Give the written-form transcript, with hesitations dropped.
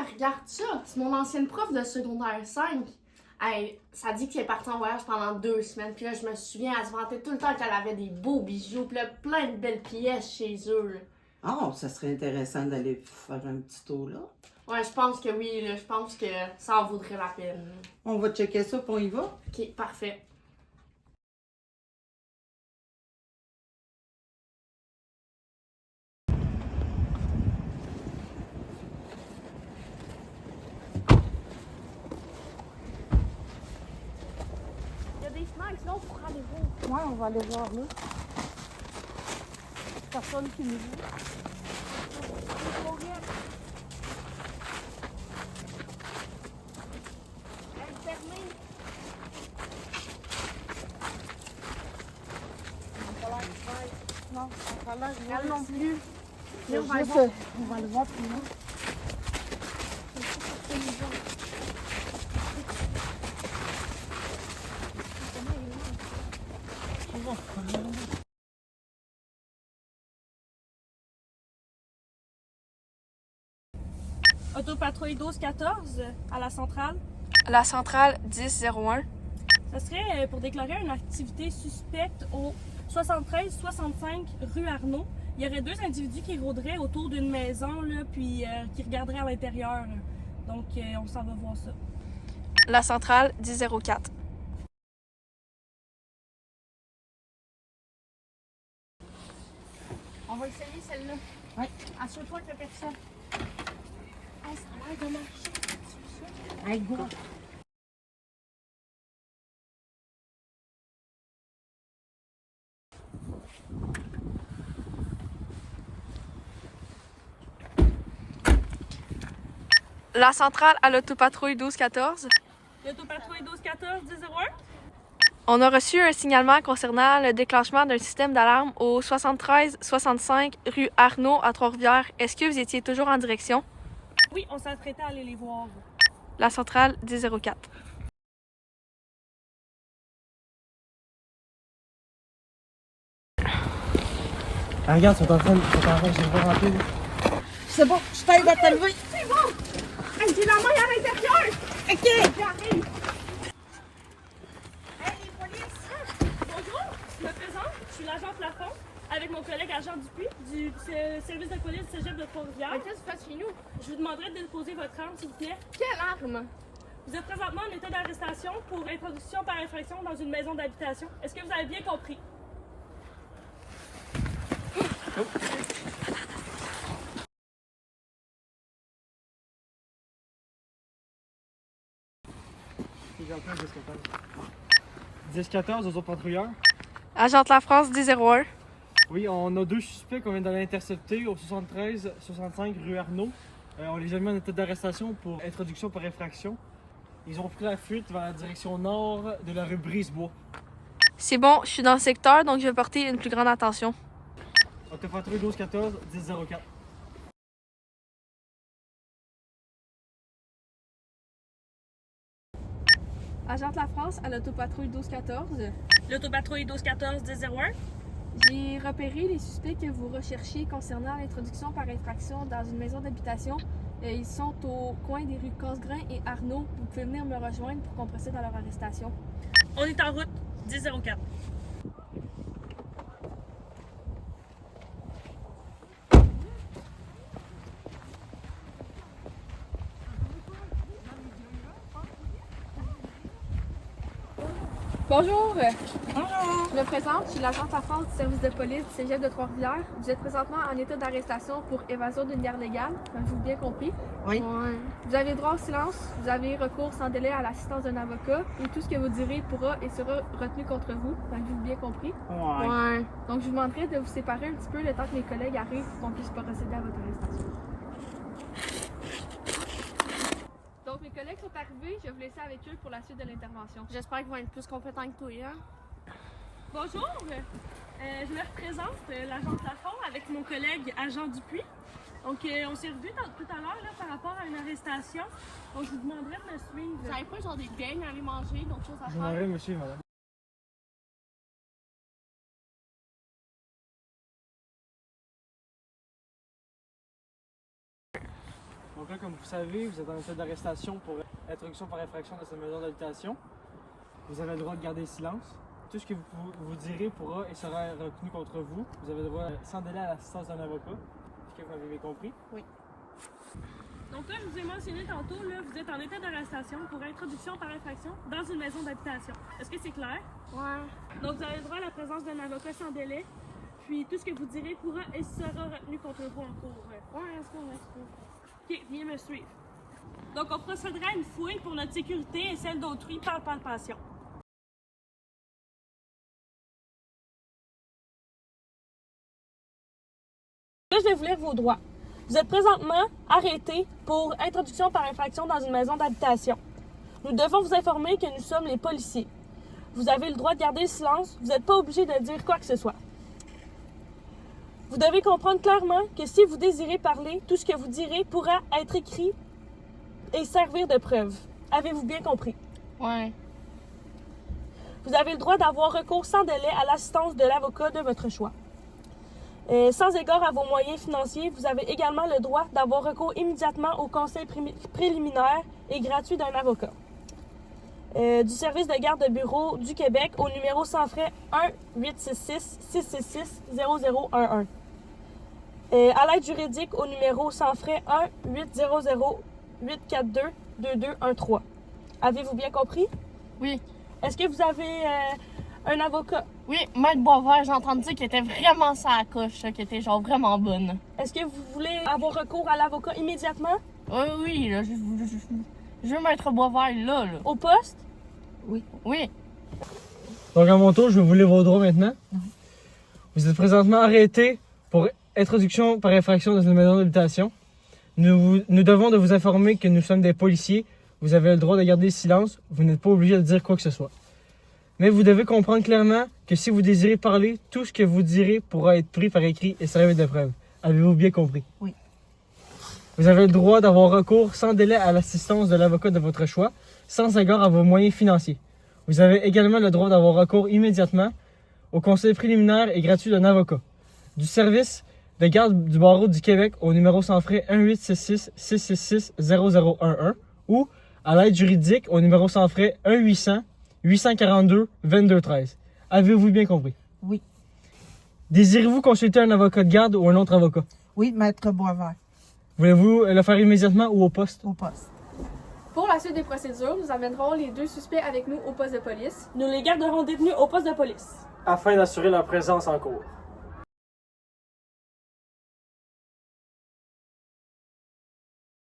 regarde ça. C'est mon ancienne prof de secondaire 5. Hey, ça dit qu'elle est partie en voyage pendant 2 semaines. Puis là, je me souviens, elle se vantait tout le temps qu'elle avait des beaux bijoux. Puis là, plein de belles pièces chez eux. Là. Oh, ça serait intéressant d'aller faire un petit tour là. Ouais, je pense que oui. Là, je pense que ça en vaudrait la peine. On va checker ça, puis on y va. Ok, parfait. Il y a des snacks là, on pourra aller voir. Ouais, on va aller voir là. Personne qui nous dit. Elle est fermée. Non, ça a l'air Elle non plus. Là, on va aller juste, voir. on va aller voir plus loin. Autopatrouille 1214 à la centrale. La centrale 1001. Ça serait pour déclarer une activité suspecte au 73-65 rue Arnaud. Il y aurait 2 individus qui rôderaient autour d'une maison, là, puis qui regarderaient à l'intérieur. Donc, on s'en va voir ça. La centrale 1004. On va essayer celle-là. Oui. Assure-toi que personne. Hey, ça a l'air de marcher. Hey, go! La centrale à l'autopatrouille 1214. L'autopatrouille 1214 1001. On a reçu un signalement concernant le déclenchement d'un système d'alarme au 73-65 rue Arnaud à Trois-Rivières. Est-ce que vous étiez toujours en direction? Oui, on s'apprêtait à aller les voir. La centrale 1004. Ah, regarde, ils sont en train de je vais rentrer. C'est bon, je t'aide à te lever. C'est bon! Hey, j'ai la main à l'intérieur! OK! J'arrive! Hey, les polices! Bonjour, je me présente, je suis l'agent Plafond avec mon collègue agent Dupuis du service de police du cégep de Trois-Rivières. Mais qu'est-ce que tu fais chez nous? Je vous demanderai de déposer votre arme, s'il vous plaît. Quelle arme? Vous êtes présentement en état d'arrestation pour introduction par infraction dans une maison d'habitation. Est-ce que vous avez bien compris? J'entends 10-14 aux autres patrouilleurs. Agent de la France 1001. Oui, on a 2 suspects qu'on vient d'aller intercepter au 73-65 rue Arnaud. On les a mis en état d'arrestation pour introduction par infraction. Ils ont pris la fuite vers la direction nord de la rue Brisebois. C'est bon, je suis dans le secteur, donc je vais porter une plus grande attention. Autopatrouille 12-14, 10-04. Agent de la France à l'autopatrouille 1214. L'autopatrouille 1214 1001. J'ai repéré les suspects que vous recherchiez concernant l'introduction par infraction dans une maison d'habitation. Ils sont au coin des rues Casgrain et Arnaud. Vous pouvez venir me rejoindre pour qu'on procède à leur arrestation. On est en route 1004. Bonjour! Bonjour! Je me présente, je suis l'agent de la France du service de police du cégep de Trois-Rivières. Vous êtes présentement en état d'arrestation pour évasion d'une garde légale, comme je vous ai bien compris. Oui. Ouais. Vous avez droit au silence, vous avez recours sans délai à l'assistance d'un avocat et tout ce que vous direz pourra et sera retenu contre vous, comme je vous ai bien compris. Ouais. Ouais. Donc je vous demanderai de vous séparer un petit peu le temps que mes collègues arrivent pour qu'on puisse procéder à votre arrestation. Donc mes collègues sont arrivés, je vais vous laisser avec eux pour la suite de l'intervention. J'espère qu'ils vont être plus compétents que toi, hein? Bonjour, je me représente, l'agent Plafond avec mon collègue agent Dupuis. Donc on s'est revus tout à l'heure là, par rapport à une arrestation. Donc je vous demanderai de me suivre. Vous n'avez pas genre des gangs à aller manger, d'autres choses à Je faire? monsieur, madame. Donc là, comme vous savez, vous êtes en état d'arrestation pour introduction par infraction dans cette maison d'habitation. Vous avez le droit de garder le silence. Tout ce que vous direz pourra et sera retenu contre vous. Vous avez le droit, sans délai, à l'assistance d'un avocat. Est-ce que vous m'avez compris? Oui. Donc là, je vous ai mentionné tantôt, là, vous êtes en état d'arrestation pour introduction par infraction dans une maison d'habitation. Est-ce que c'est clair? Ouais. Donc vous avez le droit à la présence d'un avocat sans délai. Puis tout ce que vous direz pourra et sera retenu contre vous en cours. Ouais, est-ce qu'on Ok, viens me suivre. Donc on procédera à une fouille pour notre sécurité et celle d'autrui par palpation. Là, je vais vous lire vos droits. Vous êtes présentement arrêté pour introduction par infraction dans une maison d'habitation. Nous devons vous informer que nous sommes les policiers. Vous avez le droit de garder le silence. Vous n'êtes pas obligé de dire quoi que ce soit. Vous devez comprendre clairement que si vous désirez parler, tout ce que vous direz pourra être écrit et servir de preuve. Avez-vous bien compris? Ouais. Vous avez le droit d'avoir recours sans délai à l'assistance de l'avocat de votre choix. Sans égard à vos moyens financiers, vous avez également le droit d'avoir recours immédiatement au conseil préliminaire et gratuit d'un avocat. Du service de garde de bureau du Québec au numéro sans frais 1-866-666-0011. À l'aide juridique au numéro sans frais 1-800-842-2213. Avez-vous bien compris? Oui. Est-ce que vous avez un avocat? Oui, Maître Boisvert, j'ai entendu dire qu'elle était vraiment sa coche, qu'elle était genre vraiment bonne. Est-ce que vous voulez avoir recours à l'avocat immédiatement? Oui, là, je veux Maître Boisvert là. Au poste? Oui. Donc à mon tour, je vais vous lire vos droits maintenant. Vous êtes présentement arrêté pour introduction par infraction dans une maison d'habitation. Nous devons de vous informer que nous sommes des policiers. Vous avez le droit de garder le silence. Vous n'êtes pas obligé de dire quoi que ce soit. Mais vous devez comprendre clairement que si vous désirez parler, tout ce que vous direz pourra être pris par écrit et servir de preuve. Avez-vous bien compris? Oui. Vous avez le droit d'avoir recours sans délai à l'assistance de l'avocat de votre choix, sans égard à vos moyens financiers. Vous avez également le droit d'avoir recours immédiatement au conseil préliminaire et gratuit d'un avocat. Du service de garde du barreau du Québec au numéro sans frais 1-866-666-0011 ou à l'aide juridique au numéro sans frais 1-800-842-2213. Avez-vous bien compris? Oui. Désirez-vous consulter un avocat de garde ou un autre avocat? Oui, Maître Boisvert, Voulez-vous le faire immédiatement ou au poste? au poste. Pour la suite des procédures, nous amènerons les deux suspects avec nous au poste de police. Nous les garderons détenus au poste de police. Afin d'assurer leur présence en cours.